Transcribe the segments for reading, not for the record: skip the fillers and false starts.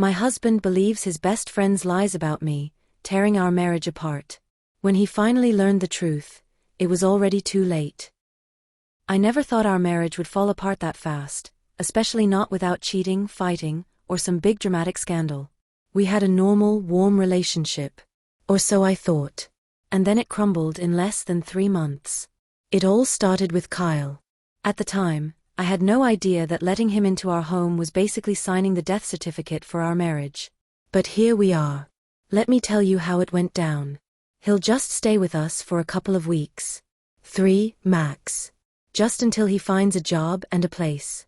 My husband believes his best friend's lies about me, tearing our marriage apart. When he finally learned the truth, it was already too late. I never thought our marriage would fall apart that fast, especially not without cheating, fighting, or some big dramatic scandal. We had a normal, warm relationship. Or so I thought. And then it crumbled in less than 3 months. It all started with Kyle. At the time, I had no idea that letting him into our home was basically signing the death certificate for our marriage. But here we are. Let me tell you how it went down. He'll just stay with us for a couple of weeks. 3, max. Just until he finds a job and a place.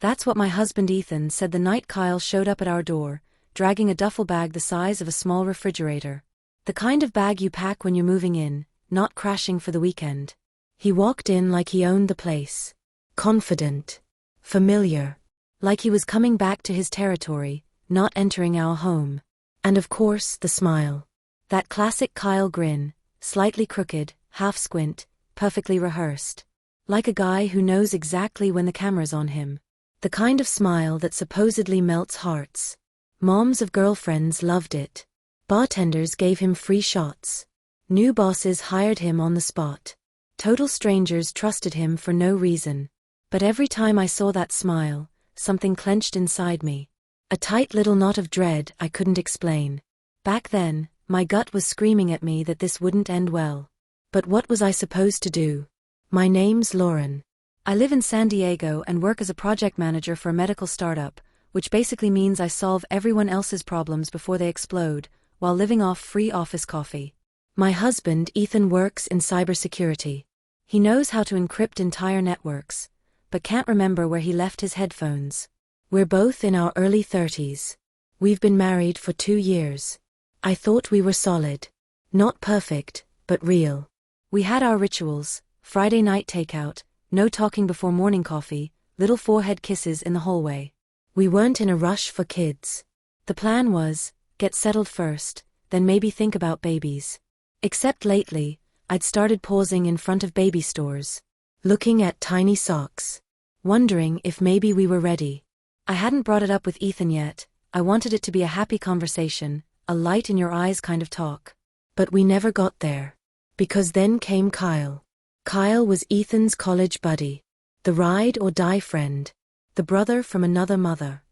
That's what my husband Ethan said the night Kyle showed up at our door, dragging a duffel bag the size of a small refrigerator. The kind of bag you pack when you're moving in, not crashing for the weekend. He walked in like he owned the place. Confident. Familiar. Like he was coming back to his territory, not entering our home. And of course, the smile. That classic Kyle grin, slightly crooked, half squint, perfectly rehearsed. Like a guy who knows exactly when the camera's on him. The kind of smile that supposedly melts hearts. Moms of girlfriends loved it. Bartenders gave him free shots. New bosses hired him on the spot. Total strangers trusted him for no reason. But every time I saw that smile, something clenched inside me. A tight little knot of dread I couldn't explain. Back then, my gut was screaming at me that this wouldn't end well. But what was I supposed to do? My name's Lauren. I live in San Diego and work as a project manager for a medical startup, which basically means I solve everyone else's problems before they explode, while living off free office coffee. My husband Ethan works in cybersecurity. He knows how to encrypt entire networks, but can't remember where he left his headphones. We're both in our early 30s. We've been married for 2 years. I thought we were solid. Not perfect, but real. We had our rituals, Friday night takeout, no talking before morning coffee, little forehead kisses in the hallway. We weren't in a rush for kids. The plan was, get settled first, then maybe think about babies. Except lately, I'd started pausing in front of baby stores. Looking at tiny socks. Wondering if maybe we were ready. I hadn't brought it up with Ethan yet. I wanted it to be a happy conversation, a light in your eyes kind of talk. But we never got there. Because then came Kyle. Kyle was Ethan's college buddy. The ride or die friend. The brother from another mother.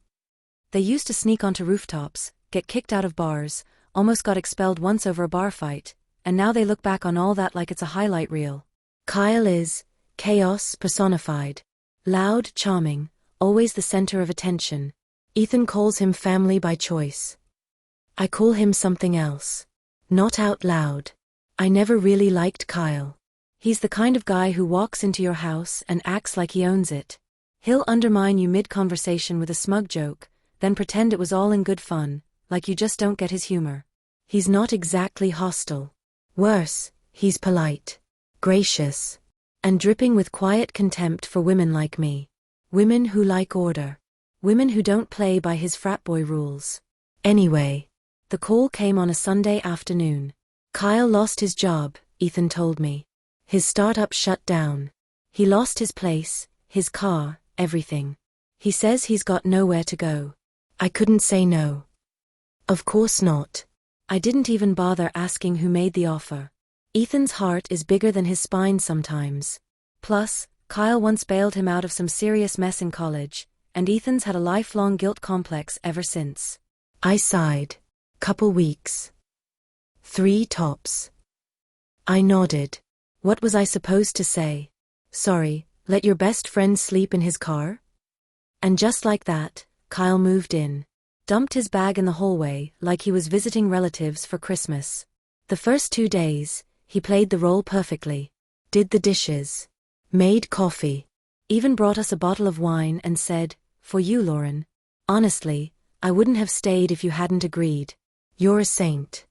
They used to sneak onto rooftops, get kicked out of bars, almost got expelled once over a bar fight, and now they look back on all that like it's a highlight reel. Kyle is chaos personified. Loud, charming, always the center of attention. Ethan calls him family by choice. I call him something else. Not out loud. I never really liked Kyle. He's the kind of guy who walks into your house and acts like he owns it. He'll undermine you mid-conversation with a smug joke, then pretend it was all in good fun, like you just don't get his humor. He's not exactly hostile. Worse, he's polite, gracious, and dripping with quiet contempt for women like me. Women who like order. Women who don't play by his frat boy rules. Anyway, the call came on a Sunday afternoon. Kyle lost his job, Ethan told me. His startup shut down. He lost his place, his car, everything. He says he's got nowhere to go. I couldn't say no. Of course not. I didn't even bother asking who made the offer. Ethan's heart is bigger than his spine sometimes. Plus, Kyle once bailed him out of some serious mess in college, and Ethan's had a lifelong guilt complex ever since. I sighed. Couple weeks. 3 tops. I nodded. What was I supposed to say? Sorry, let your best friend sleep in his car? And just like that, Kyle moved in. Dumped his bag in the hallway like he was visiting relatives for Christmas. The first 2 days, he played the role perfectly. Did the dishes. Made coffee. Even brought us a bottle of wine and said, "For you, Lauren." Honestly, I wouldn't have stayed if you hadn't agreed. You're a saint.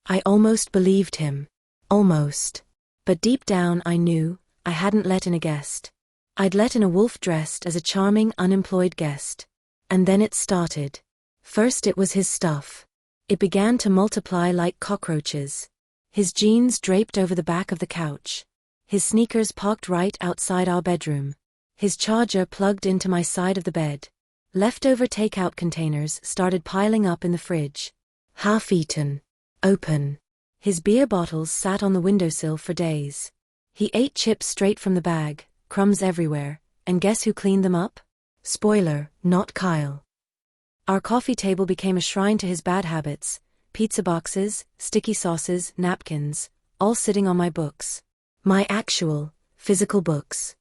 I almost believed him. Almost. But deep down I knew, I hadn't let in a guest. I'd let in a wolf dressed as a charming unemployed guest. And then it started. First it was his stuff. It began to multiply like cockroaches. His jeans draped over the back of the couch. His sneakers parked right outside our bedroom. His charger plugged into my side of the bed. Leftover takeout containers started piling up in the fridge. Half eaten. Open. His beer bottles sat on the windowsill for days. He ate chips straight from the bag, crumbs everywhere, and guess who cleaned them up? Spoiler, not Kyle. Our coffee table became a shrine to his bad habits: pizza boxes, sticky sauces, napkins, all sitting on my books. My actual, physical books.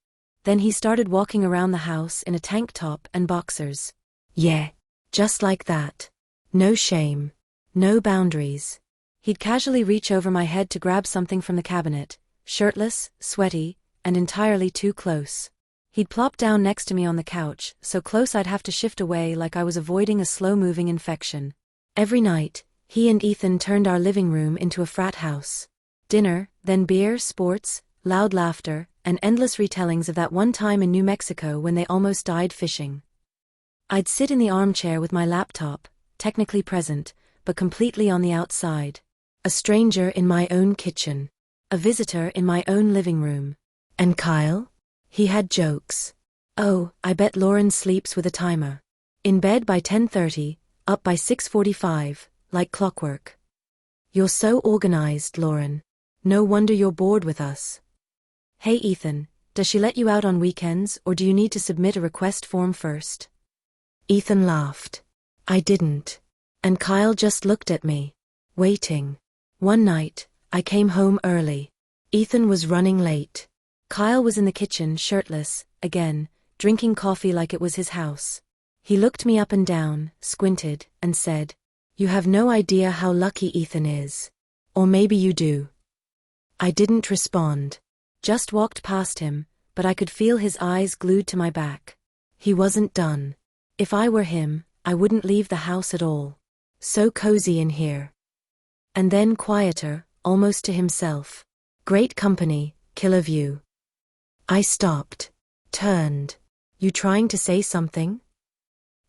Then he started walking around the house in a tank top and boxers. Yeah. Just like that. No shame. No boundaries. He'd casually reach over my head to grab something from the cabinet, shirtless, sweaty, and entirely too close. He'd plop down next to me on the couch, so close I'd have to shift away like I was avoiding a slow-moving infection. Every night, he and Ethan turned our living room into a frat house. Dinner, then beer, sports, loud laughter, and endless retellings of that one time in New Mexico when they almost died fishing. I'd sit in the armchair with my laptop, technically present, but completely on the outside. A stranger in my own kitchen. A visitor in my own living room. And Kyle? He had jokes. Oh, I bet Lauren sleeps with a timer. In bed by 10:30, up by 6:45, like clockwork. You're so organized, Lauren. No wonder you're bored with us. Hey Ethan, does she let you out on weekends or do you need to submit a request form first? Ethan laughed. I didn't. And Kyle just looked at me, waiting. One night, I came home early. Ethan was running late. Kyle was in the kitchen shirtless, again, drinking coffee like it was his house. He looked me up and down, squinted, and said, "You have no idea how lucky Ethan is. Or maybe you do." I didn't respond. Just walked past him, but I could feel his eyes glued to my back. He wasn't done. If I were him, I wouldn't leave the house at all. So cozy in here. And then quieter, almost to himself. Great company, killer view. I stopped. Turned. You trying to say something?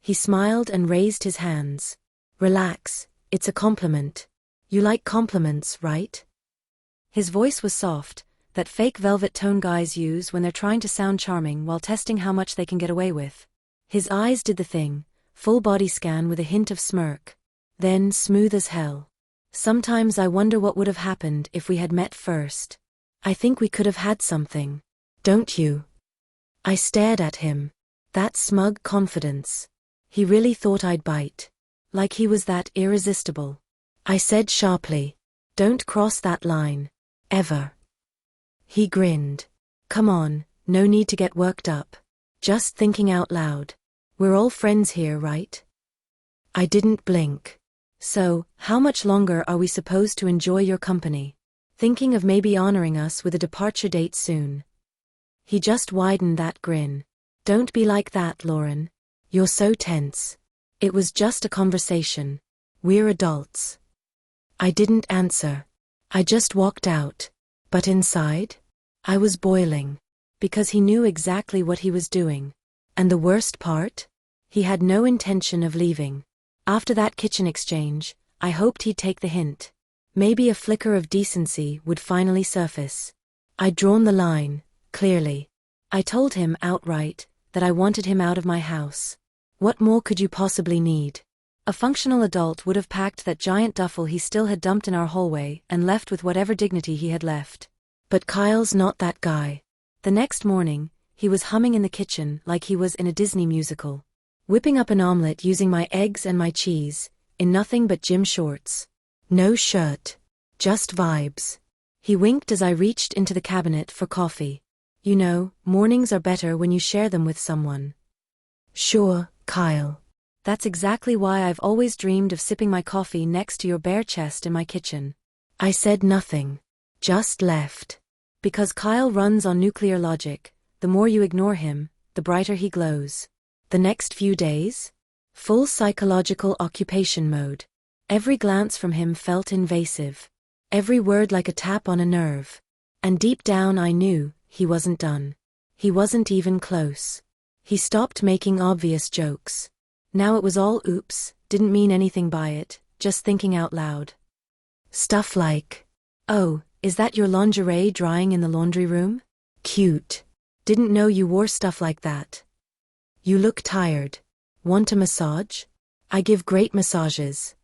He smiled and raised his hands. Relax, it's a compliment. You like compliments, right? His voice was soft, that fake velvet tone guys use when they're trying to sound charming while testing how much they can get away with. His eyes did the thing, full body scan with a hint of smirk. Then smooth as hell. Sometimes I wonder what would have happened if we had met first. I think we could have had something. Don't you? I stared at him. That smug confidence. He really thought I'd bite. Like he was that irresistible. I said sharply, "Don't cross that line. Ever." He grinned. Come on, no need to get worked up. Just thinking out loud. We're all friends here, right? I didn't blink. So, how much longer are we supposed to enjoy your company? Thinking of maybe honoring us with a departure date soon. He just widened that grin. Don't be like that, Lauren. You're so tense. It was just a conversation. We're adults. I didn't answer. I just walked out. But inside? I was boiling. Because he knew exactly what he was doing. And the worst part? He had no intention of leaving. After that kitchen exchange, I hoped he'd take the hint. Maybe a flicker of decency would finally surface. I'd drawn the line, clearly. I told him outright that I wanted him out of my house. What more could you possibly need? A functional adult would have packed that giant duffel he still had dumped in our hallway and left with whatever dignity he had left. But Kyle's not that guy. The next morning, he was humming in the kitchen like he was in a Disney musical. Whipping up an omelet using my eggs and my cheese, in nothing but gym shorts. No shirt. Just vibes. He winked as I reached into the cabinet for coffee. You know, mornings are better when you share them with someone. Sure, Kyle. That's exactly why I've always dreamed of sipping my coffee next to your bare chest in my kitchen. I said nothing. Just left. Because Kyle runs on nuclear logic, the more you ignore him, the brighter he glows. The next few days? Full psychological occupation mode. Every glance from him felt invasive. Every word like a tap on a nerve. And deep down I knew he wasn't done. He wasn't even close. He stopped making obvious jokes. Now it was all oops, didn't mean anything by it, just thinking out loud. Stuff like, "Oh, is that your lingerie drying in the laundry room? Cute. Didn't know you wore stuff like that. You look tired." Want a massage? I give great massages.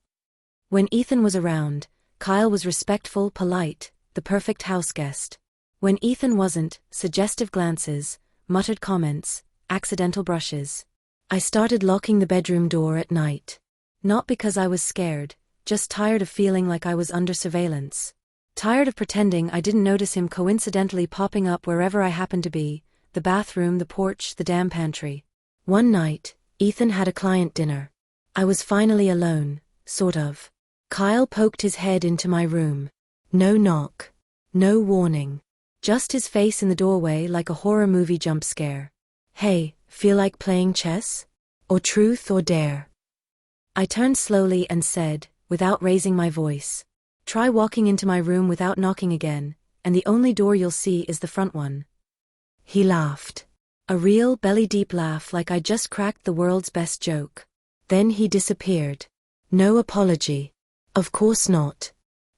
When Ethan was around, Kyle was respectful, polite, the perfect house guest. When Ethan wasn't, suggestive glances, muttered comments, accidental brushes. I started locking the bedroom door at night. Not because I was scared, just tired of feeling like I was under surveillance. Tired of pretending I didn't notice him coincidentally popping up wherever I happened to be, the bathroom, the porch, the damn pantry. One night, Ethan had a client dinner. I was finally alone, sort of. Kyle poked his head into my room. No knock. No warning. Just his face in the doorway like a horror movie jump scare. Hey, feel like playing chess? Or truth or dare? I turned slowly and said, without raising my voice, try walking into my room without knocking again, and the only door you'll see is the front one. He laughed. A real belly-deep laugh like I just cracked the world's best joke. Then he disappeared. No apology. Of course not.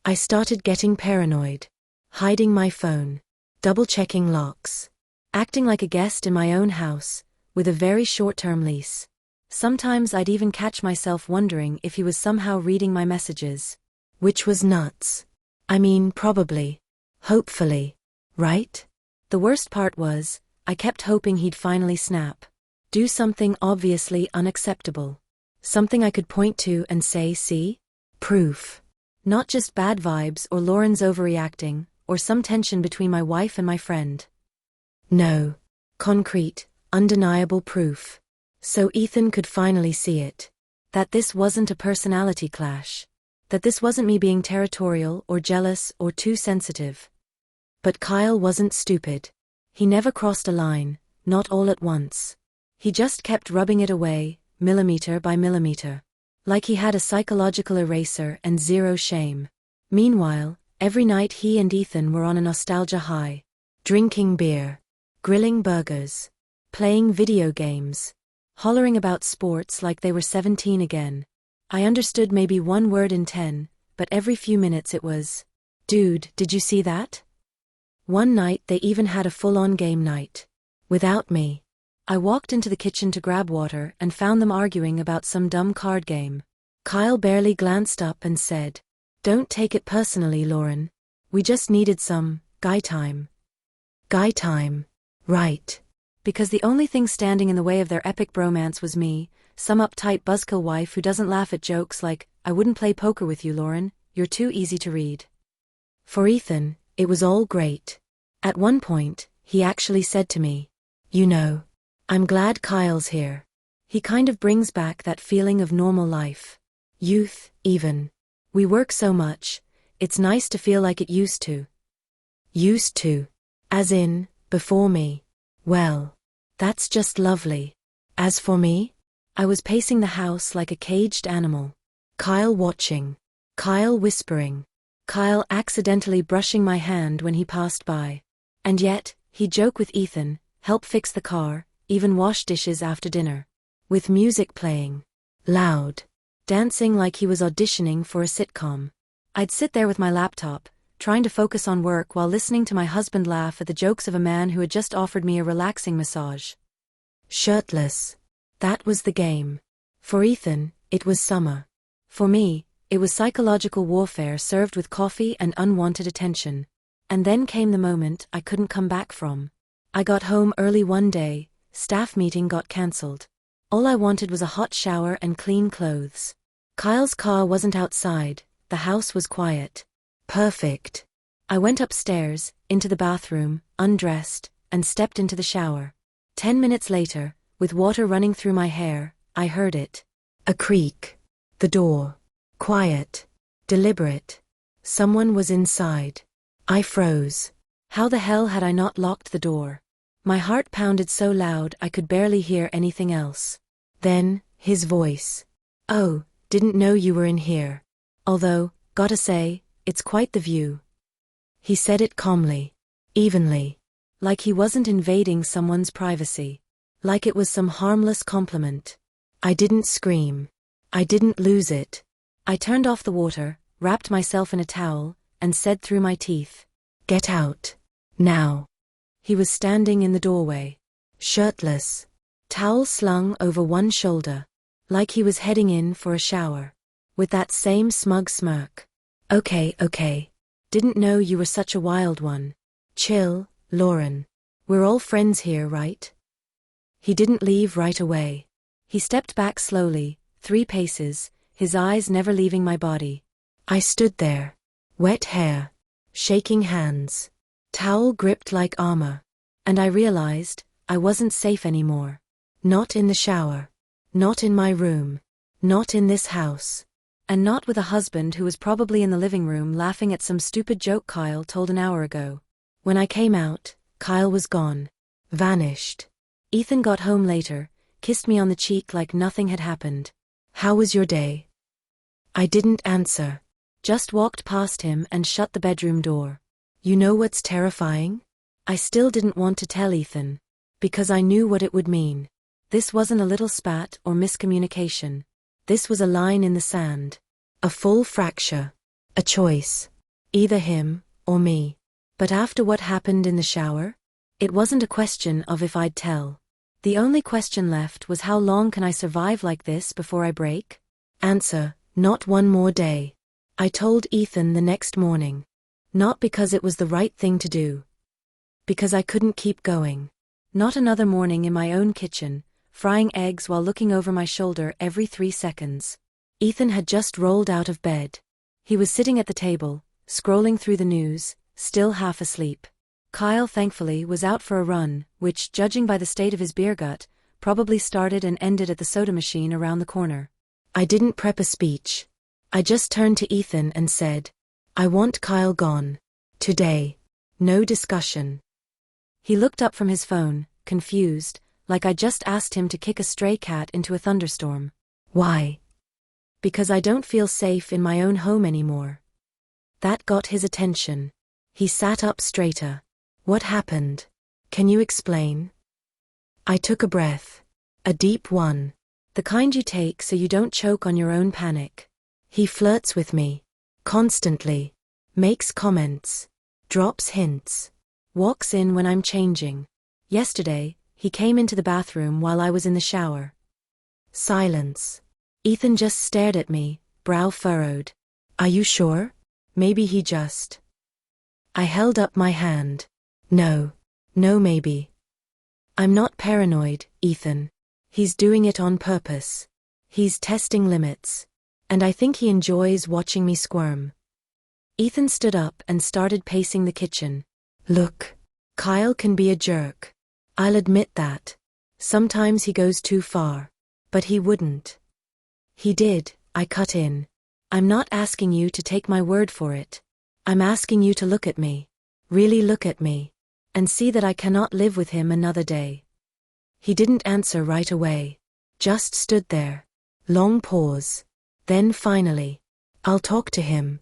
I started getting paranoid. Hiding my phone. Double-checking locks. Acting like a guest in my own house, with a very short-term lease. Sometimes I'd even catch myself wondering if he was somehow reading my messages. Which was nuts. I mean, probably. Hopefully. Right? The worst part was, I kept hoping he'd finally snap. Do something obviously unacceptable. Something I could point to and say, see? Proof. Not just bad vibes or Lauren's overreacting, or some tension between my wife and my friend. No. Concrete, undeniable proof. So Ethan could finally see it. That this wasn't a personality clash. That this wasn't me being territorial or jealous or too sensitive. But Kyle wasn't stupid. He never crossed a line, not all at once. He just kept rubbing it away, millimeter by millimeter. Like he had a psychological eraser and zero shame. Meanwhile, every night he and Ethan were on a nostalgia high. Drinking beer. Grilling burgers. Playing video games. Hollering about sports like they were 17 again. I understood maybe one word in 10, but every few minutes it was, "Dude, did you see that?" One night they even had a full-on game night. Without me. I walked into the kitchen to grab water and found them arguing about some dumb card game. Kyle barely glanced up and said, "Don't take it personally, Lauren. We just needed some guy time." Guy time. Right. Because the only thing standing in the way of their epic bromance was me, some uptight buzzkill wife who doesn't laugh at jokes like, "I wouldn't play poker with you, Lauren, you're too easy to read." For Ethan, it was all great. At one point, he actually said to me, "You know, I'm glad Kyle's here. He kind of brings back that feeling of normal life. Youth, even. We work so much, it's nice to feel like it used to." Used to. As in, before me. Well, that's just lovely. As for me, I was pacing the house like a caged animal. Kyle watching. Kyle whispering. Kyle accidentally brushing my hand when he passed by. And yet, he'd joke with Ethan, help fix the car, even wash dishes after dinner. With music playing. Loud. Dancing like he was auditioning for a sitcom. I'd sit there with my laptop, trying to focus on work while listening to my husband laugh at the jokes of a man who had just offered me a relaxing massage. Shirtless. That was the game. For Ethan, it was summer. For me, it was psychological warfare served with coffee and unwanted attention. And then came the moment I couldn't come back from. I got home early one day, staff meeting got cancelled. All I wanted was a hot shower and clean clothes. Kyle's car wasn't outside, the house was quiet. Perfect. I went upstairs, into the bathroom, undressed, and stepped into the shower. 10 minutes later, with water running through my hair, I heard it. A creak. The door. Quiet. Deliberate. Someone was inside. I froze. How the hell had I not locked the door? My heart pounded so loud I could barely hear anything else. Then, his voice. "Oh, didn't know you were in here. Although, gotta say, it's quite the view." He said it calmly. Evenly. Like he wasn't invading someone's privacy. Like it was some harmless compliment. I didn't scream. I didn't lose it. I turned off the water, wrapped myself in a towel, and said through my teeth, "Get out. Now." He was standing in the doorway. Shirtless. towel slung over one shoulder, like he was heading in for a shower, with that same smug smirk. Okay. Didn't know you were such a wild one. Chill, Lauren. We're all friends here, right? He didn't leave right away. He stepped back slowly, 3 paces, his eyes never leaving my body. I stood there, wet hair, shaking hands, towel gripped like armor, and I realized I wasn't safe anymore. Not in the shower, not in my room, not in this house, and not with a husband who was probably in the living room laughing at some stupid joke Kyle told an hour ago. When I came out, Kyle was gone, vanished. Ethan got home later, kissed me on the cheek like nothing had happened. How was your day? I didn't answer, just walked past him and shut the bedroom door. You know what's terrifying? I still didn't want to tell Ethan, because I knew what it would mean. This wasn't a little spat or miscommunication. This was a line in the sand. A full fracture. A choice. Either him, or me. But after what happened in the shower, it wasn't a question of if I'd tell. The only question left was how long can I survive like this before I break? Answer, not one more day. I told Ethan the next morning. Not because it was the right thing to do. Because I couldn't keep going. Not another morning in my own kitchen, frying eggs while looking over my shoulder every 3 seconds. Ethan had just rolled out of bed. He was sitting at the table, scrolling through the news, still half asleep. Kyle, thankfully, was out for a run, which, judging by the state of his beer gut, probably started and ended at the soda machine around the corner. I didn't prep a speech. I just turned to Ethan and said, I want Kyle gone. Today. No discussion. He looked up from his phone, confused, like I just asked him to kick a stray cat into a thunderstorm. Why? Because I don't feel safe in my own home anymore. That got his attention. He sat up straighter. What happened? Can you explain? I took a breath. A deep one. The kind you take so you don't choke on your own panic. He flirts with me. Constantly. Makes comments. Drops hints. Walks in when I'm changing. Yesterday, he came into the bathroom while I was in the shower. Silence. Ethan just stared at me, brow furrowed. Are you sure? Maybe he just... I held up my hand. No, maybe. I'm not paranoid, Ethan. He's doing it on purpose. He's testing limits. And I think he enjoys watching me squirm. Ethan stood up and started pacing the kitchen. Look, Kyle can be a jerk. I'll admit that. Sometimes he goes too far. But he wouldn't. He did, I cut in. I'm not asking you to take my word for it. I'm asking you to look at me. Really look at me. And see that I cannot live with him another day. He didn't answer right away. Just stood there. Long pause. Then finally. I'll talk to him.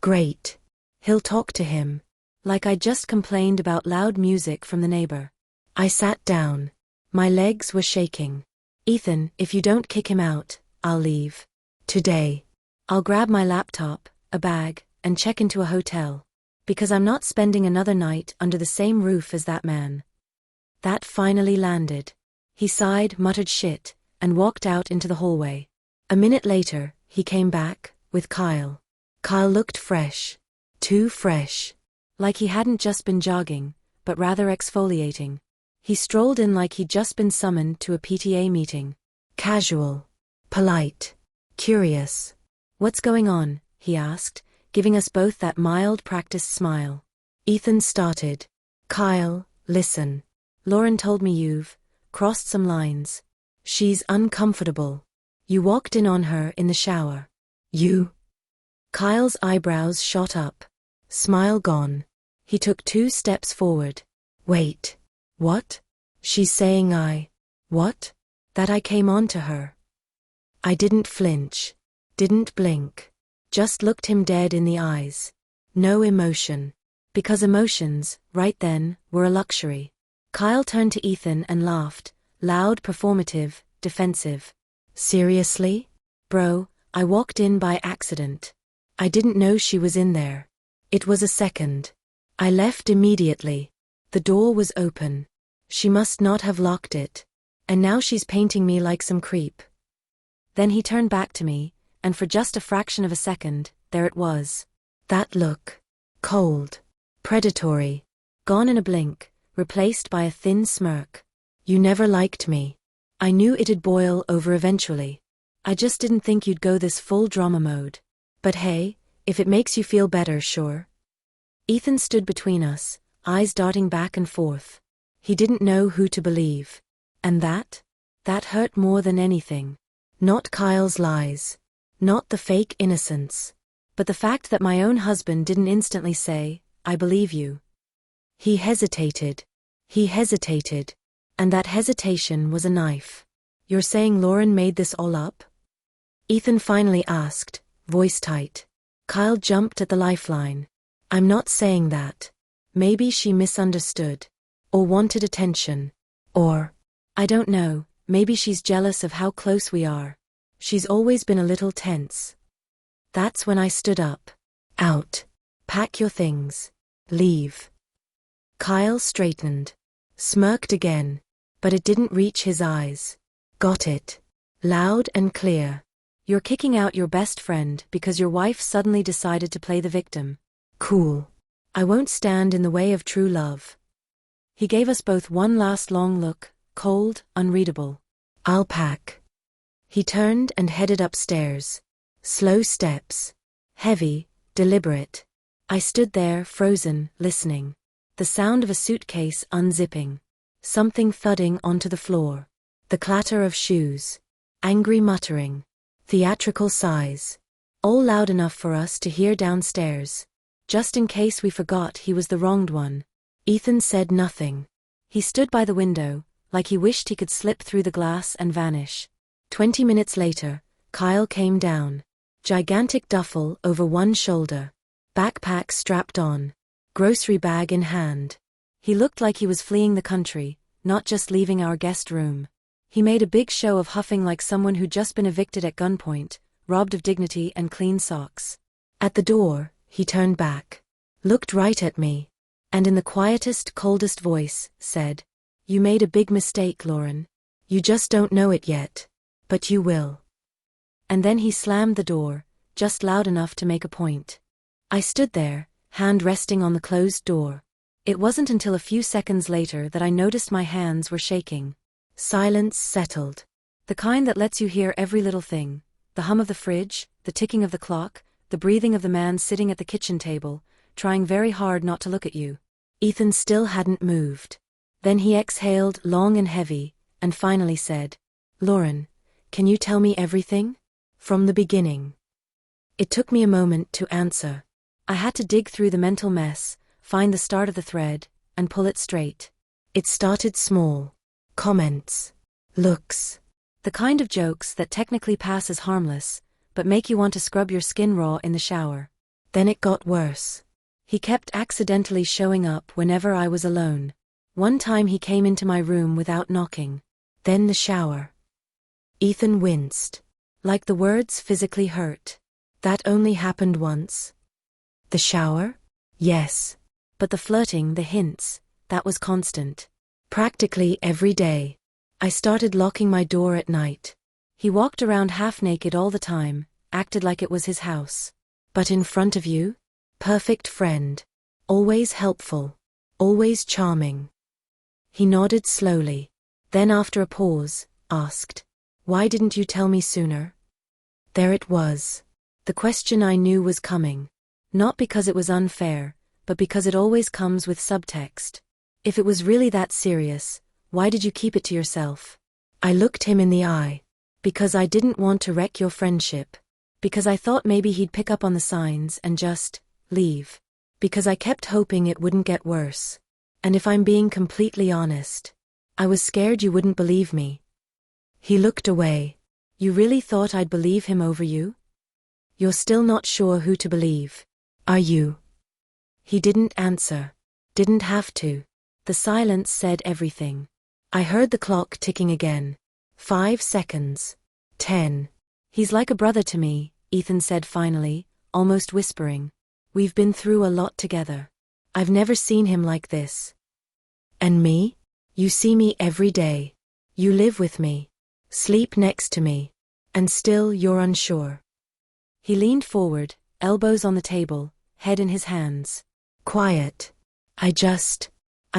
Great. He'll talk to him. Like I just complained about loud music from the neighbor. I sat down. My legs were shaking. Ethan, if you don't kick him out, I'll leave. Today. I'll grab my laptop, a bag, and check into a hotel. Because I'm not spending another night under the same roof as that man. That finally landed. He sighed, muttered shit, and walked out into the hallway. A minute later, he came back, with Kyle. Kyle looked fresh. Too fresh. Like he hadn't just been jogging, but rather exfoliating. He strolled in like he'd just been summoned to a PTA meeting. Casual. Polite. Curious. What's going on? He asked, giving us both that mild practiced smile. Ethan started. Kyle, listen. Lauren told me you've crossed some lines. She's uncomfortable. You walked in on her in the shower. You? Kyle's eyebrows shot up. Smile gone. He took 2 steps forward. Wait. What? She's saying what? That I came on to her. I didn't flinch. Didn't blink. Just looked him dead in the eyes. No emotion. Because emotions, right then, were a luxury. Kyle turned to Ethan and laughed. Loud, performative, defensive. Seriously? Bro, I walked in by accident. I didn't know she was in there. It was a second. I left immediately. The door was open. She must not have locked it. And now she's painting me like some creep. Then he turned back to me, and for just a fraction of a second, there it was. That look. Cold. Predatory. Gone in a blink, replaced by a thin smirk. You never liked me. I knew it'd boil over eventually. I just didn't think you'd go this full drama mode. But hey, if it makes you feel better, sure. Ethan stood between us, eyes darting back and forth. He didn't know who to believe. And that hurt more than anything. Not Kyle's lies. Not the fake innocence. But the fact that my own husband didn't instantly say, I believe you. He hesitated. And that hesitation was a knife. You're saying Lauren made this all up? Ethan finally asked, voice tight. Kyle jumped at the lifeline. I'm not saying that. Maybe she misunderstood. Or wanted attention. Or, I don't know, maybe she's jealous of how close we are. She's always been a little tense. That's when I stood up. Out. Pack your things. Leave. Kyle straightened. Smirked again. But it didn't reach his eyes. Got it. Loud and clear. You're kicking out your best friend because your wife suddenly decided to play the victim. Cool. I won't stand in the way of true love. He gave us both one last long look, cold, unreadable. I'll pack. He turned and headed upstairs. Slow steps. Heavy, deliberate. I stood there, frozen, listening. The sound of a suitcase unzipping. Something thudding onto the floor. The clatter of shoes. Angry muttering. Theatrical sighs. All loud enough for us to hear downstairs. Just in case we forgot he was the wronged one. Ethan said nothing. He stood by the window, like he wished he could slip through the glass and vanish. 20 minutes later, Kyle came down. Gigantic duffel over one shoulder. Backpack strapped on. Grocery bag in hand. He looked like he was fleeing the country, not just leaving our guest room. He made a big show of huffing like someone who'd just been evicted at gunpoint, robbed of dignity and clean socks. At the door, he turned back. Looked right at me. And in the quietest, coldest voice, said, You made a big mistake, Lauren. You just don't know it yet. But you will. And then he slammed the door, just loud enough to make a point. I stood there, hand resting on the closed door. It wasn't until a few seconds later that I noticed my hands were shaking. Silence settled. The kind that lets you hear every little thing. The hum of the fridge, the ticking of the clock, the breathing of the man sitting at the kitchen table, trying very hard not to look at you. Ethan still hadn't moved. Then he exhaled long and heavy, and finally said, Lauren, can you tell me everything? From the beginning. It took me a moment to answer. I had to dig through the mental mess, find the start of the thread, and pull it straight. It started small. Comments. Looks. The kind of jokes that technically pass as harmless, but make you want to scrub your skin raw in the shower. Then it got worse. He kept accidentally showing up whenever I was alone. One time he came into my room without knocking. Then the shower. Ethan winced. Like the words physically hurt. That only happened once. The shower? Yes. But the flirting, the hints, that was constant. Practically every day. I started locking my door at night. He walked around half naked all the time, acted like it was his house. But in front of you? Perfect friend. Always helpful. Always charming. He nodded slowly. Then after a pause, asked, Why didn't you tell me sooner? There it was. The question I knew was coming. Not because it was unfair, but because it always comes with subtext. If it was really that serious, why did you keep it to yourself? I looked him in the eye. Because I didn't want to wreck your friendship. Because I thought maybe he'd pick up on the signs and just leave. Because I kept hoping it wouldn't get worse. And if I'm being completely honest, I was scared you wouldn't believe me. He looked away. You really thought I'd believe him over you? You're still not sure who to believe, are you? He didn't answer. Didn't have to. The silence said everything. I heard the clock ticking again. 5 seconds. 10. He's like a brother to me, Ethan said finally, almost whispering. We've been through a lot together. I've never seen him like this. And me? You see me every day. You live with me. Sleep next to me. And still you're unsure. He leaned forward, elbows on the table, head in his hands. Quiet. I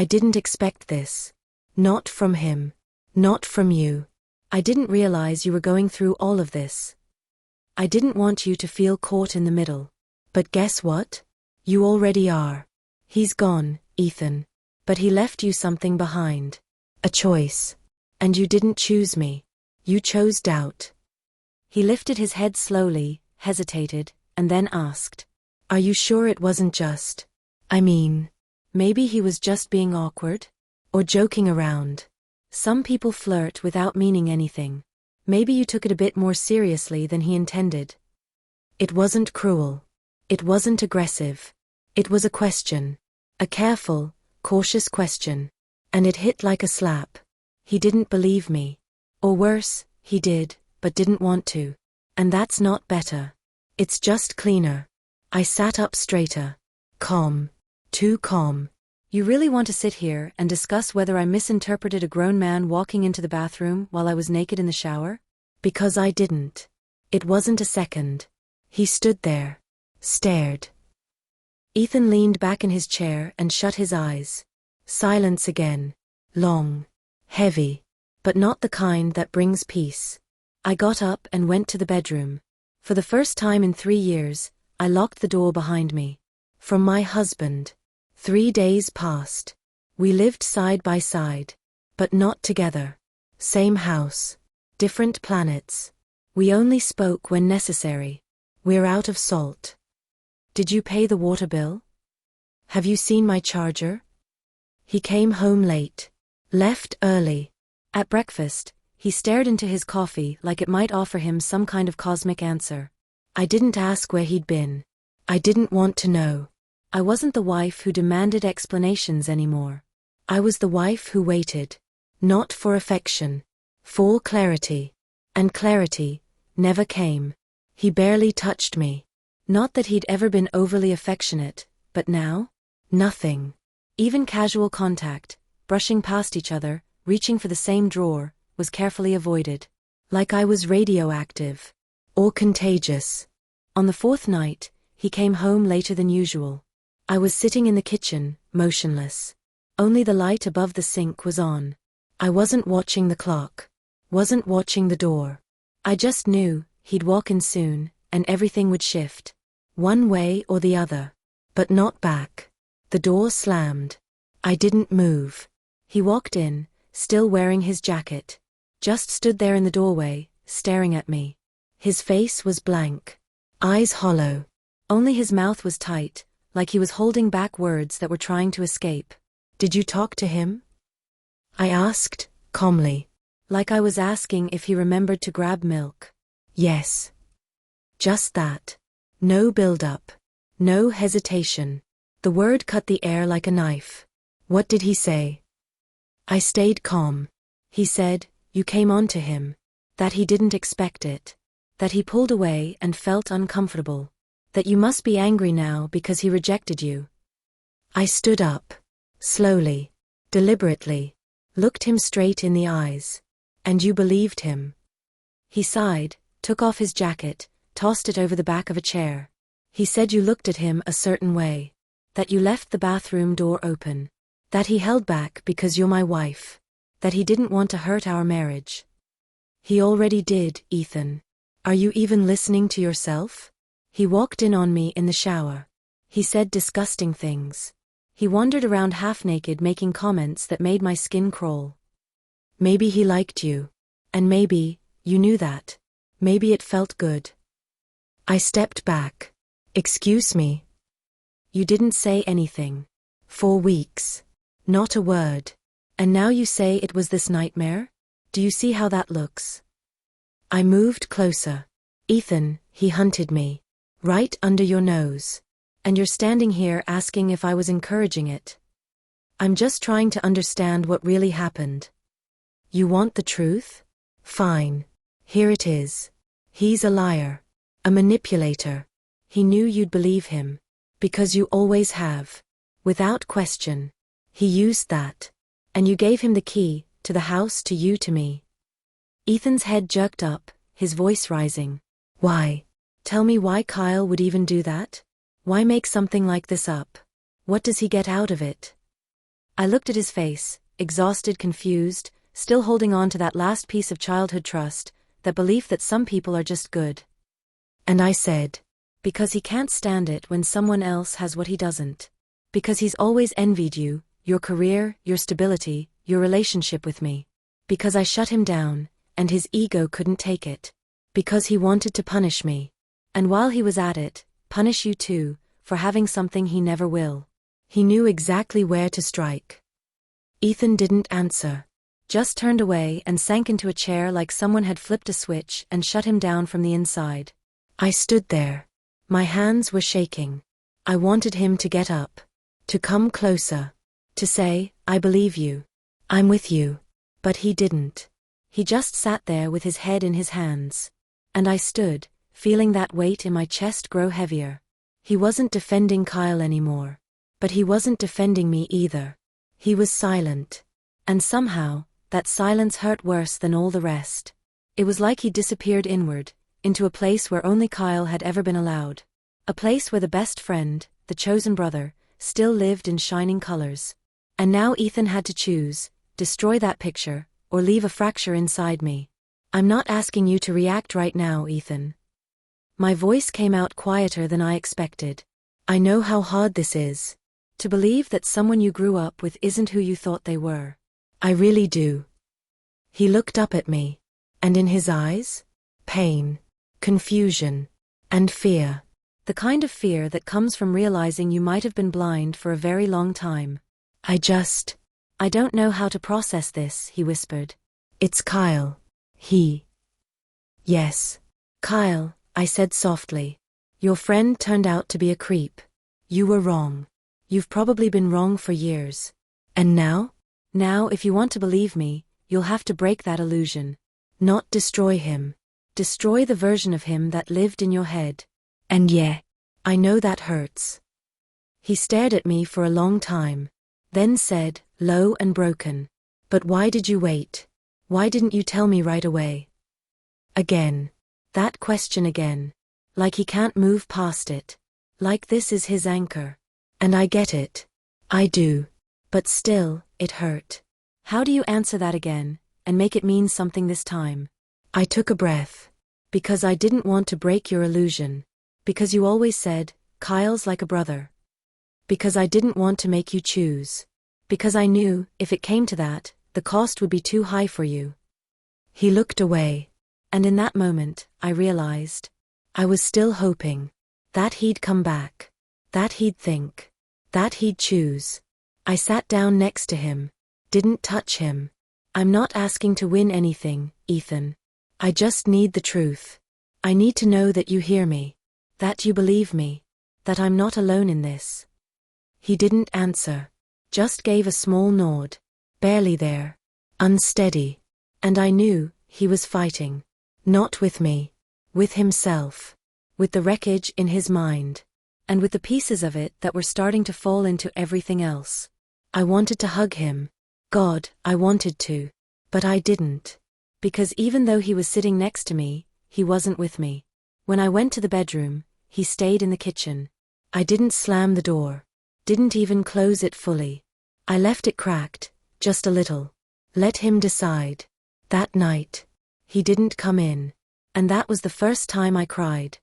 didn't expect this. Not from him. Not from you. I didn't realize you were going through all of this. I didn't want you to feel caught in the middle. But guess what? You already are. He's gone, Ethan. But he left you something behind. A choice. And you didn't choose me. You chose doubt. He lifted his head slowly, hesitated, and then asked, Are you sure it wasn't just? I mean, maybe he was just being awkward? Or joking around? Some people flirt without meaning anything. Maybe you took it a bit more seriously than he intended. It wasn't cruel. It wasn't aggressive. It was a question. A careful, cautious question. And it hit like a slap. He didn't believe me. Or worse, he did, but didn't want to. And that's not better. It's just cleaner. I sat up straighter. Calm. Too calm. You really want to sit here and discuss whether I misinterpreted a grown man walking into the bathroom while I was naked in the shower? Because I didn't. It wasn't a second. He stood there. Stared. Ethan leaned back in his chair and shut his eyes. Silence again. Long. Heavy. But not the kind that brings peace. I got up and went to the bedroom. For the first time in 3 years, I locked the door behind me. From my husband. 3 days passed. We lived side by side. But not together. Same house. Different planets. We only spoke when necessary. We're out of salt. Did you pay the water bill? Have you seen my charger? He came home late. Left early. At breakfast, he stared into his coffee like it might offer him some kind of cosmic answer. I didn't ask where he'd been. I didn't want to know. I wasn't the wife who demanded explanations anymore. I was the wife who waited. Not for affection. For clarity. And clarity never came. He barely touched me. Not that he'd ever been overly affectionate, but now? Nothing. Even casual contact, brushing past each other, reaching for the same drawer, was carefully avoided. Like I was radioactive. Or contagious. On the 4th night, he came home later than usual. I was sitting in the kitchen, motionless. Only the light above the sink was on. I wasn't watching the clock. Wasn't watching the door. I just knew he'd walk in soon, and everything would shift. One way or the other. But not back. The door slammed. I didn't move. He walked in, still wearing his jacket. Just stood there in the doorway, staring at me. His face was blank. Eyes hollow. Only his mouth was tight, like he was holding back words that were trying to escape. Did you talk to him? I asked, calmly. Like I was asking if he remembered to grab milk. Yes. Just that. No build-up. No hesitation. The word cut the air like a knife. What did he say? I stayed calm. He said, you came on to him. That he didn't expect it. That he pulled away and felt uncomfortable. That you must be angry now because he rejected you. I stood up. Slowly. Deliberately. Looked him straight in the eyes. And you believed him. He sighed, took off his jacket, tossed it over the back of a chair. He said you looked at him a certain way. That you left the bathroom door open. That he held back because you're my wife. That he didn't want to hurt our marriage. He already did, Ethan. Are you even listening to yourself? He walked in on me in the shower. He said disgusting things. He wandered around half-naked making comments that made my skin crawl. Maybe he liked you. And maybe, you knew that. Maybe it felt good. I stepped back. Excuse me. You didn't say anything. 4 weeks. Not a word. And now you say it was this nightmare? Do you see how that looks? I moved closer. Ethan, he hunted me. Right under your nose. And you're standing here asking if I was encouraging it. I'm just trying to understand what really happened. You want the truth? Fine. Here it is. He's a liar. A manipulator. He knew you'd believe him. Because you always have. Without question. He used that. And you gave him the key, To the house, to you, to me. Ethan's head jerked up, his voice rising. Why? Tell me why Kyle would even do that? Why make something like this up? What does he get out of it? I looked at his face, exhausted, confused, still holding on to that last piece of childhood trust, that belief that some people are just good. And I said, because he can't stand it when someone else has what he doesn't. Because he's always envied you, your career, your stability, your relationship with me. Because I shut him down, and his ego couldn't take it. Because he wanted to punish me. And while he was at it, punish you too, for having something he never will. He knew exactly where to strike. Ethan didn't answer. Just turned away and sank into a chair like someone had flipped a switch and shut him down from the inside. I stood there. My hands were shaking. I wanted him to get up. To come closer. To say, I believe you. I'm with you. But he didn't. He just sat there with his head in his hands. And I stood, feeling that weight in my chest grow heavier. He wasn't defending Kyle anymore. But he wasn't defending me either. He was silent. And somehow, that silence hurt worse than all the rest. It was like he disappeared inward, into a place where only Kyle had ever been allowed. A place where the best friend, the chosen brother, still lived in shining colors. And now Ethan had to choose, destroy that picture, or leave a fracture inside me. I'm not asking you to react right now, Ethan. My voice came out quieter than I expected. I know how hard this is. To believe that someone you grew up with isn't who you thought they were. I really do. He looked up at me. And in his eyes? Pain. Confusion. And fear. The kind of fear that comes from realizing you might have been blind for a very long time. I don't know how to process this, he whispered. It's Kyle. Yes. Kyle, I said softly. Your friend turned out to be a creep. You were wrong. You've probably been wrong for years. And now? Now, if you want to believe me, you'll have to break that illusion. Not destroy him. Destroy the version of him that lived in your head. And yeah, I know that hurts. He stared at me for a long time. Then said, low and broken. But why did you wait? Why didn't you tell me right away? Again. That question again. Like he can't move past it. Like this is his anchor. And I get it. I do. But still, it hurt. How do you answer that again, and make it mean something this time? I took a breath. Because I didn't want to break your illusion. Because you always said, Kyle's like a brother. Because I didn't want to make you choose. Because I knew, if it came to that, the cost would be too high for you. He looked away. And in that moment, I realized. I was still hoping. That he'd come back. That he'd think. That he'd choose. I sat down next to him. Didn't touch him. I'm not asking to win anything, Ethan. I just need the truth. I need to know that you hear me. That you believe me. That I'm not alone in this. He didn't answer. Just gave a small nod. Barely there. Unsteady. And I knew, he was fighting. Not with me. With himself. With the wreckage in his mind. And with the pieces of it that were starting to fall into everything else. I wanted to hug him. God, I wanted to. But I didn't. Because even though he was sitting next to me, he wasn't with me. When I went to the bedroom, he stayed in the kitchen. I didn't slam the door. Didn't even close it fully. I left it cracked, just a little. Let him decide. That night. He didn't come in. And that was the first time I cried.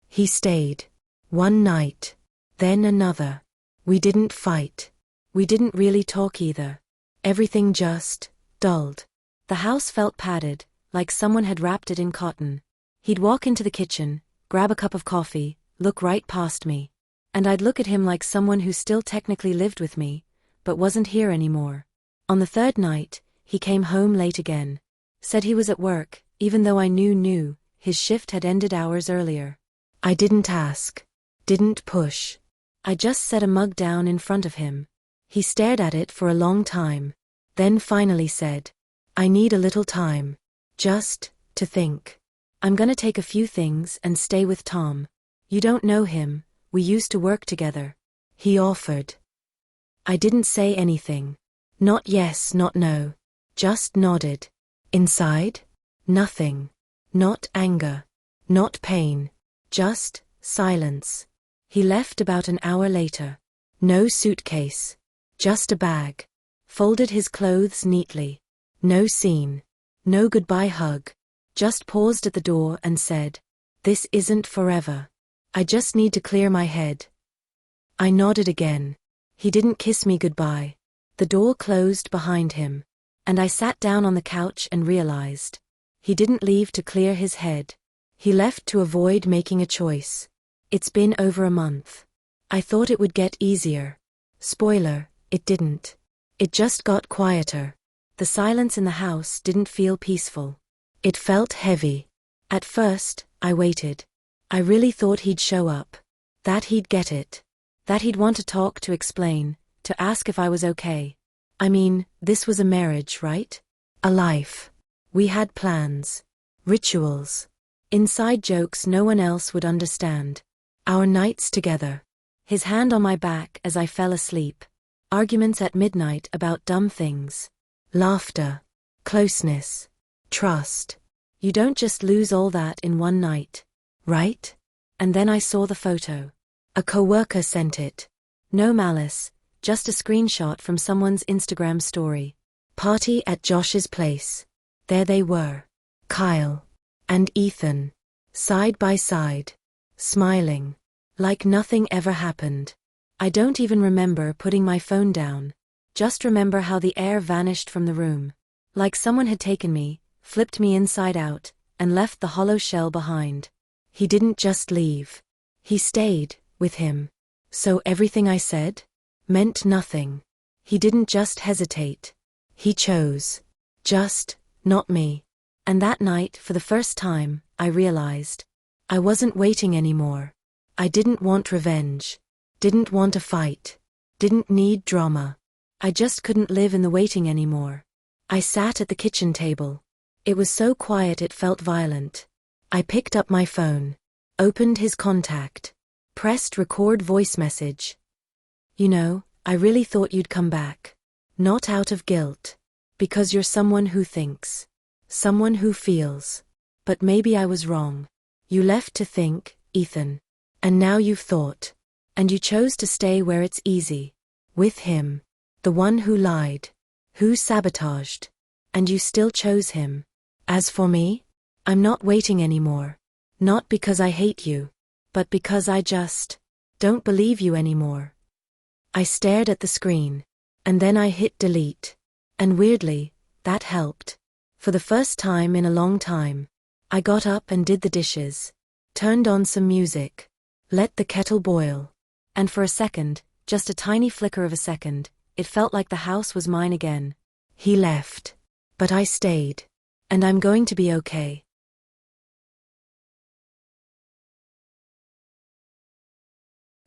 He stayed. One night. Then another. We didn't fight. We didn't really talk either. Everything just dulled. The house felt padded, like someone had wrapped it in cotton. He'd walk into the kitchen, grab a cup of coffee, look right past me. And I'd look at him like someone who still technically lived with me, but wasn't here anymore. On the third night, he came home late again. Said he was at work, even though I knew his shift had ended hours earlier. I didn't ask. Didn't push. I just set a mug down in front of him. He stared at it for a long time. Then finally said, I need a little time. Just to think. I'm gonna take a few things and stay with Tom. You don't know him, we used to work together. He offered. I didn't say anything. Not yes, not no. just nodded. Inside? Nothing. Not anger. Not pain. Just silence. He left about an hour later. No suitcase. Just a bag. Folded his clothes neatly. No scene. No goodbye hug. Just paused at the door and said, "This isn't forever. I just need to clear my head." I nodded again. He didn't kiss me goodbye. The door closed behind him, and I sat down on the couch and realized. He didn't leave to clear his head. He left to avoid making a choice. It's been over a month. I thought it would get easier. Spoiler, it didn't. It just got quieter. The silence in the house didn't feel peaceful. It felt heavy. At first, I waited. I really thought he'd show up. That he'd get it. That he'd want to talk, to explain, to ask if I was okay. I mean, this was a marriage, right? A life. We had plans. Rituals. Inside jokes no one else would understand. Our nights together. His hand on my back as I fell asleep. Arguments at midnight about dumb things. Laughter. Closeness. Trust. You don't just lose all that in one night, right? And then I saw the photo. A coworker sent it. No malice, just a screenshot from someone's Instagram story. Party at Josh's place. There they were. Kyle. And Ethan. Side by side. Smiling. Like nothing ever happened. I don't even remember putting my phone down. Just remember how the air vanished from the room. Like someone had taken me, flipped me inside out, and left the hollow shell behind. He didn't just leave. He stayed, with him. So everything I said? Meant nothing. He didn't just hesitate. He chose. Just, not me. And that night, for the first time, I realized. I wasn't waiting anymore. I didn't want revenge. Didn't want a fight. Didn't need drama. I just couldn't live in the waiting anymore. I sat at the kitchen table. It was so quiet it felt violent. I picked up my phone. Opened his contact. Pressed record voice message. "You know, I really thought you'd come back. Not out of guilt. Because you're someone who thinks. Someone who feels. But maybe I was wrong. You left to think, Ethan. And now you've thought. And you chose to stay where it's easy. With him. The one who lied. Who sabotaged. And you still chose him. As for me, I'm not waiting anymore. Not because I hate you. But because I just don't believe you anymore." I stared at the screen. And then I hit delete. And weirdly, that helped. For the first time in a long time. I got up and did the dishes. Turned on some music. Let the kettle boil. And for a second, just a tiny flicker of a second, it felt like the house was mine again. He left. But I stayed. And I'm going to be okay.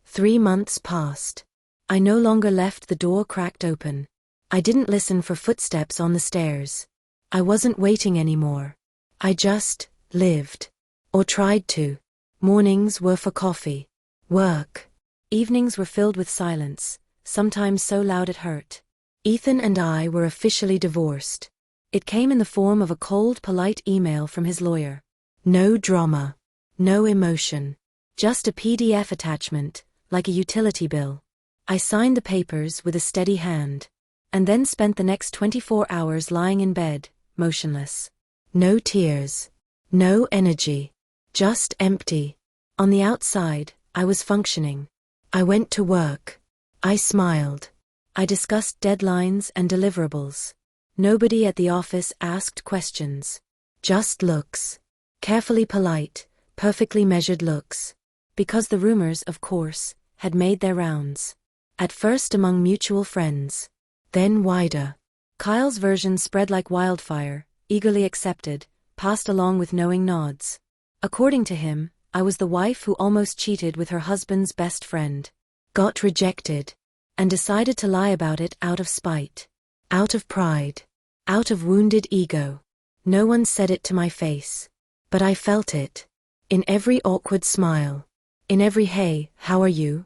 3 months passed. I no longer left the door cracked open. I didn't listen for footsteps on the stairs. I wasn't waiting anymore. I just lived. Or tried to. Mornings were for coffee. Work. Evenings were filled with silence, sometimes so loud it hurt. Ethan and I were officially divorced. It came in the form of a cold, polite email from his lawyer. No drama. No emotion. Just a PDF attachment, like a utility bill. I signed the papers with a steady hand. And then spent the next 24 hours lying in bed, motionless. No tears. No energy. Just empty. On the outside, I was functioning. I went to work. I smiled. I discussed deadlines and deliverables. Nobody at the office asked questions. Just looks. Carefully polite, perfectly measured looks. Because the rumors, of course, had made their rounds. At first among mutual friends. Then wider. Kyle's version spread like wildfire, eagerly accepted, passed along with knowing nods. According to him, I was the wife who almost cheated with her husband's best friend. Got rejected. And decided to lie about it out of spite. Out of pride. Out of wounded ego. No one said it to my face. But I felt it. In every awkward smile. In every "Hey, how are you?"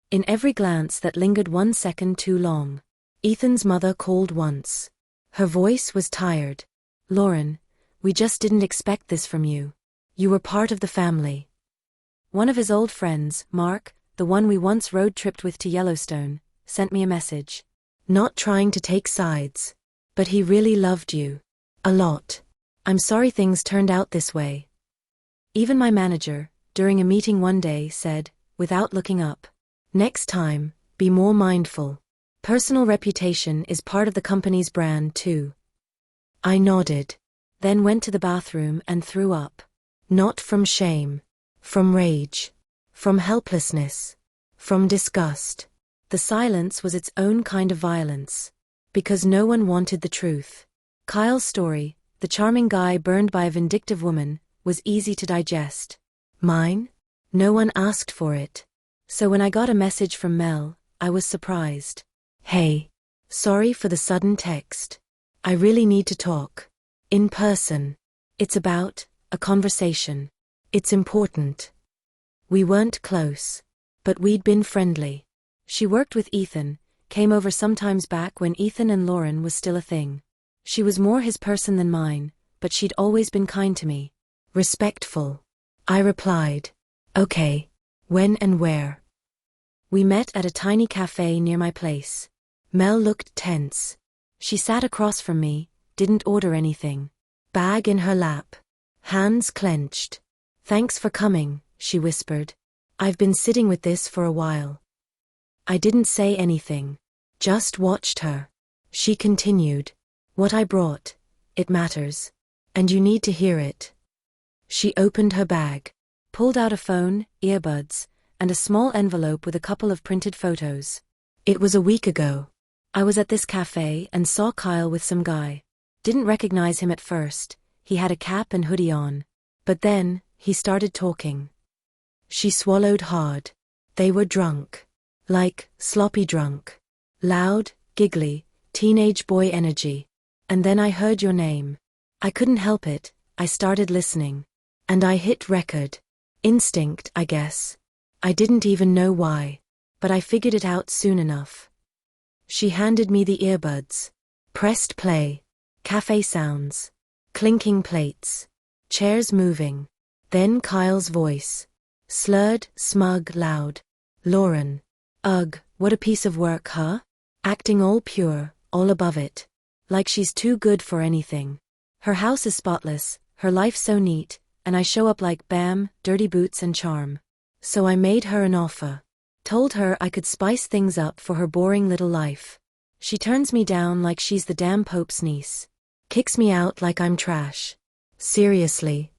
In every glance that lingered 1 second too long. Ethan's mother called once. Her voice was tired. Lauren, we just didn't expect this from you. You were part of the family. One of his old friends, Mark, the one we once road-tripped with to Yellowstone, sent me a message. Not trying to take sides. But he really loved you. A lot. I'm sorry things turned out this way. Even my manager, during a meeting one day, said, without looking up, next time, be more mindful. Personal reputation is part of the company's brand too. I nodded, then went to the bathroom and threw up. Not from shame. From rage. From helplessness. From disgust. The silence was its own kind of violence. Because no one wanted the truth. Kyle's story, the charming guy burned by a vindictive woman, was easy to digest. Mine? No one asked for it. So when I got a message from Mel, I was surprised. Hey. Sorry for the sudden text. I really need to talk. In person. It's about a conversation. It's important. We weren't close. But we'd been friendly. She worked with Ethan, came over sometimes back when Ethan and Lauren was still a thing. She was more his person than mine, but she'd always been kind to me. Respectful. I replied. Okay. When and where? We met at a tiny cafe near my place. Mel looked tense. She sat across from me, didn't order anything. Bag in her lap. Hands clenched. Thanks for coming, she whispered. I've been sitting with this for a while. I didn't say anything. Just watched her. She continued. What I brought, it matters. And you need to hear it. She opened her bag. Pulled out a phone, earbuds, and a small envelope with a couple of printed photos. It was a week ago. I was at this cafe and saw Kyle with some guy. Didn't recognize him at first. He had a cap and hoodie on. But then, he started talking. She swallowed hard. They were drunk. Like, sloppy drunk. Loud, giggly, teenage boy energy. And then I heard your name. I couldn't help it, I started listening. And I hit record. Instinct, I guess. I didn't even know why. But I figured it out soon enough. She handed me the earbuds. Pressed play. Cafe sounds. Clinking plates. Chairs moving. Then Kyle's voice. Slurred, smug, loud. Lauren. Ugh, what a piece of work, huh? Acting all pure, all above it. Like she's too good for anything. Her house is spotless, her life so neat, and I show up like bam, dirty boots and charm. So I made her an offer. Told her I could spice things up for her boring little life. She turns me down like she's the damn Pope's niece. Kicks me out like I'm trash. Seriously.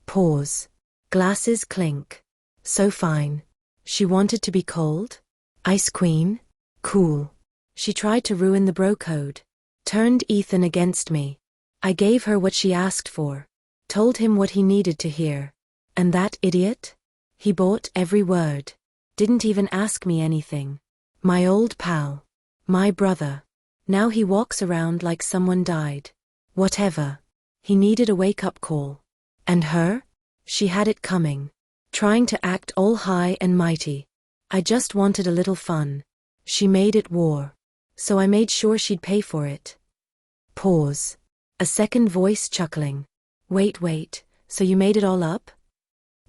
Pause. Glasses clink. So fine. She wanted to be cold? Ice queen? Cool. She tried to ruin the bro code. Turned Ethan against me. I gave her what she asked for. Told him what he needed to hear. And that idiot? He bought every word. Didn't even ask me anything. My old pal. My brother. Now he walks around like someone died. Whatever. He needed a wake-up call. And her? She had it coming. Trying to act all high and mighty. I just wanted a little fun. She made it war. So I made sure she'd pay for it. Pause. A second voice chuckling. Wait, so you made it all up?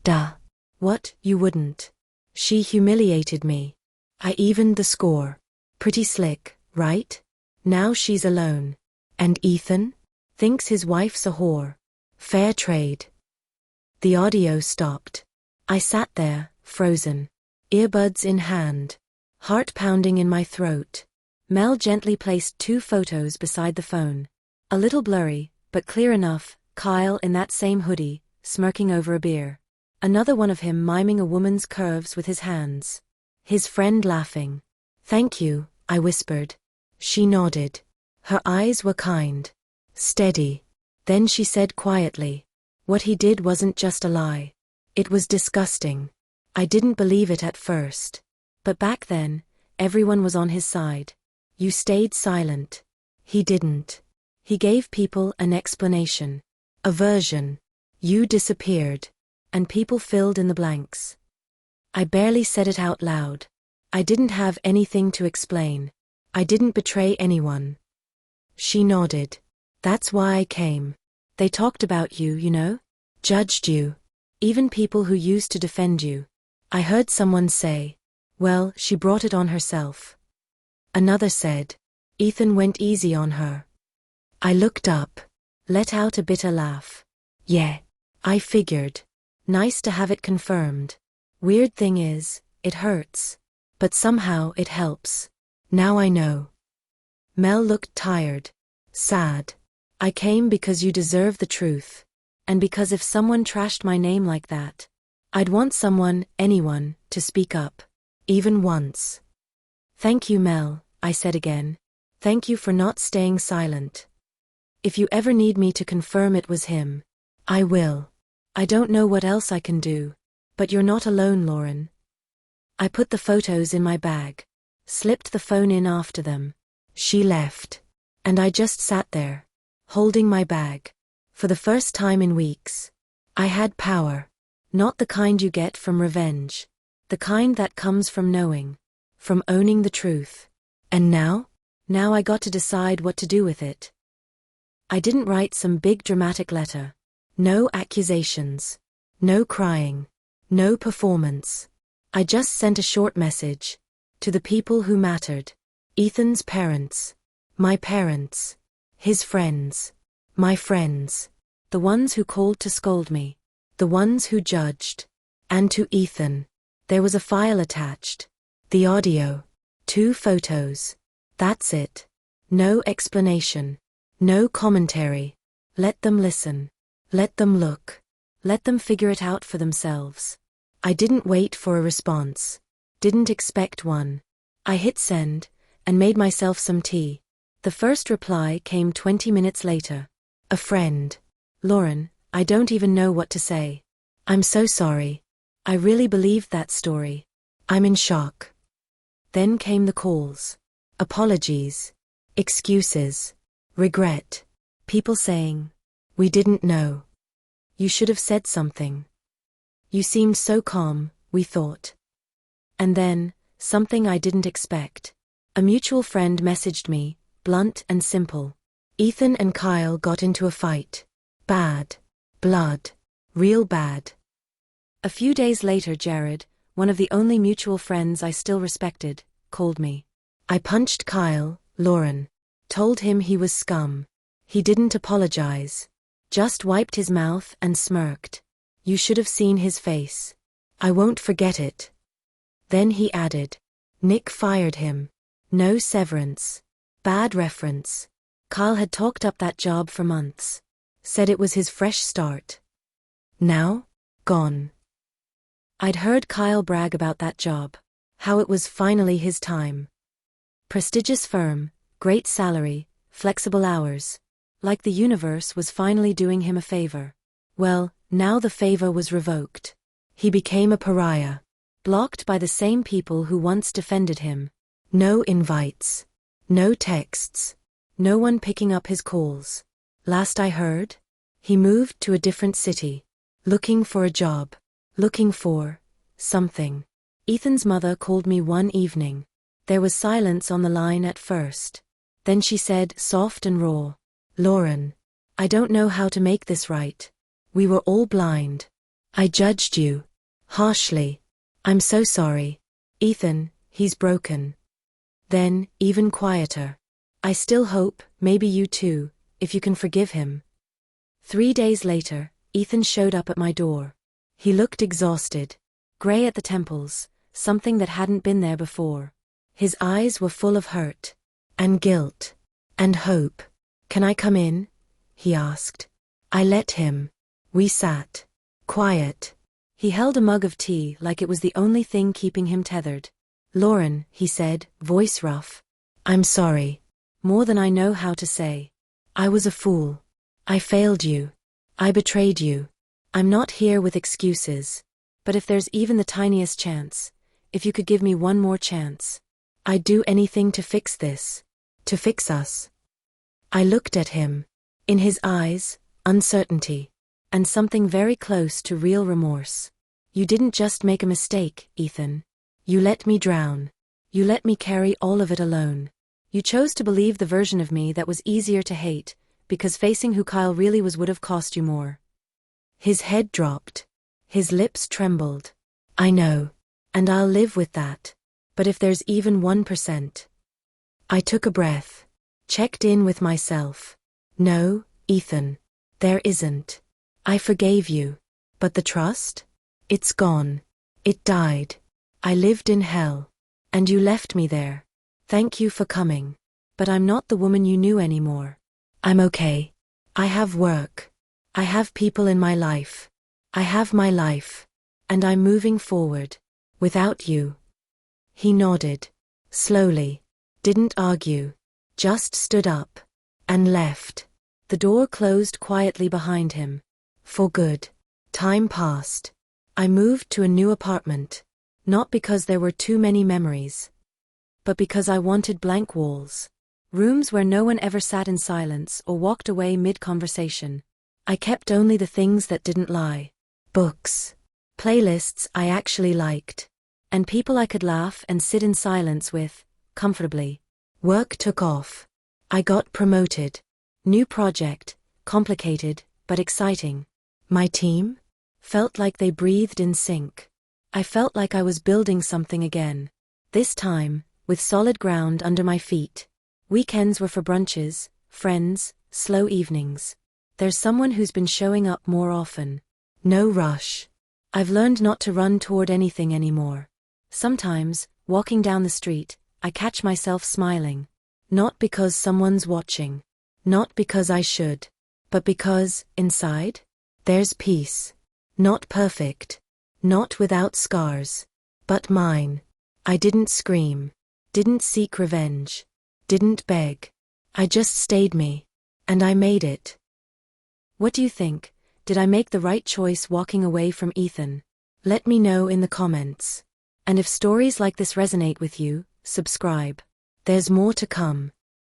Duh. What, you wouldn't? She humiliated me. I evened the score. Pretty slick, right? Now she's alone. And Ethan? Thinks his wife's a whore. Fair trade. The audio stopped. I sat there, frozen. Earbuds in hand. Heart pounding in my throat. Mel gently placed 2 photos beside the phone. A little blurry, but clear enough, Kyle in that same hoodie, smirking over a beer. Another one of him miming a woman's curves with his hands. His friend laughing. Thank you, I whispered. She nodded. Her eyes were kind. Steady. Then she said quietly. What he did wasn't just a lie. It was disgusting. I didn't believe it at first. But back then, everyone was on his side. You stayed silent. He didn't. He gave people an explanation. A version. You disappeared. And people filled in the blanks. I barely said it out loud. I didn't have anything to explain. I didn't betray anyone. She nodded. That's why I came. They talked about you, you know? Judged you. Even people who used to defend you. I heard someone say, well, she brought it on herself. Another said, Ethan went easy on her. I looked up, let out a bitter laugh. Yeah, I figured. Nice to have it confirmed. Weird thing is, it hurts. But somehow it helps. Now I know. Mel looked tired. Sad. I came because you deserve the truth. And because if someone trashed my name like that, I'd want someone, anyone, to speak up. Even once. Thank you, Mel, I said again. Thank you for not staying silent. If you ever need me to confirm it was him, I will. I don't know what else I can do. But you're not alone, Lauren. I put the photos in my bag. Slipped the phone in after them. She left. And I just sat there, holding my bag. For the first time in weeks. I had power. Not the kind you get from revenge. The kind that comes from knowing. From owning the truth. And now? Now I got to decide what to do with it. I didn't write some big dramatic letter. No accusations. No crying. No performance. I just sent a short message. To the people who mattered. Ethan's parents. My parents. His friends. My friends. The ones who called to scold me. The ones who judged. And to Ethan. There was a file attached. The audio. 2 photos. That's it. No explanation. No commentary. Let them listen. Let them look. Let them figure it out for themselves. I didn't wait for a response. Didn't expect one. I hit send, and made myself some tea. The first reply came 20 minutes later. A friend. Lauren, I don't even know what to say. I'm so sorry. I really believed that story. I'm in shock. Then came the calls. Apologies. Excuses. Regret. People saying, we didn't know. You should have said something. You seemed so calm, we thought. And then, something I didn't expect. A mutual friend messaged me, blunt and simple. Ethan and Kyle got into a fight. Bad. Blood. Real bad. A few days later Jared, one of the only mutual friends I still respected, called me. I punched Kyle, Lauren. Told him he was scum. He didn't apologize. Just wiped his mouth and smirked. You should have seen his face. I won't forget it. Then he added. Nick fired him. No severance. Bad reference. Kyle had talked up that job for months. Said it was his fresh start. Now? Gone. I'd heard Kyle brag about that job. How it was finally his time. Prestigious firm, great salary, flexible hours. Like the universe was finally doing him a favor. Well, now the favor was revoked. He became a pariah. Blocked by the same people who once defended him. No invites. No texts. No one picking up his calls. Last I heard, he moved to a different city. Looking for a job. Looking for something. Ethan's mother called me one evening. There was silence on the line at first. Then she said, soft and raw, Lauren, I don't know how to make this right. We were all blind. I judged you. Harshly. I'm so sorry. Ethan, he's broken. Then, even quieter. I still hope, maybe you too, if you can forgive him. 3 days later, Ethan showed up at my door. He looked exhausted. Gray at the temples, something that hadn't been there before. His eyes were full of hurt. And guilt. And hope. Can I come in? He asked. I let him. We sat. Quiet. He held a mug of tea like it was the only thing keeping him tethered. Lauren, he said, voice rough. I'm sorry. More than I know how to say. I was a fool. I failed you. I betrayed you. I'm not here with excuses. But if there's even the tiniest chance, if you could give me one more chance, I'd do anything to fix this. To fix us. I looked at him. In his eyes, uncertainty. And something very close to real remorse. You didn't just make a mistake, Ethan. You let me drown. You let me carry all of it alone. You chose to believe the version of me that was easier to hate, because facing who Kyle really was would have cost you more. His head dropped. His lips trembled. I know. And I'll live with that. But if there's even 1%. I took a breath. Checked in with myself. No, Ethan. There isn't. I forgave you. But the trust? It's gone. It died. I lived in hell. And you left me there. Thank you for coming. But I'm not the woman you knew anymore. I'm okay. I have work. I have people in my life. I have my life. And I'm moving forward. Without you. He nodded. Slowly. Didn't argue. Just stood up. And left. The door closed quietly behind him. For good. Time passed. I moved to a new apartment. Not because there were too many memories. But because I wanted blank walls. Rooms where no one ever sat in silence or walked away mid-conversation. I kept only the things that didn't lie. Books. Playlists I actually liked. And people I could laugh and sit in silence with, comfortably. Work took off. I got promoted. New project, complicated, but exciting. My team? Felt like they breathed in sync. I felt like I was building something again. This time, with solid ground under my feet. Weekends were for brunches, friends, slow evenings. There's someone who's been showing up more often. No rush. I've learned not to run toward anything anymore. Sometimes, walking down the street, I catch myself smiling. Not because someone's watching. Not because I should. But because, inside, there's peace. Not perfect. Not without scars. But mine. I didn't scream. Didn't seek revenge. Didn't beg. I just stayed me. And I made it. What do you think? Did I make the right choice walking away from Ethan? Let me know in the comments. And if stories like this resonate with you, subscribe. There's more to come.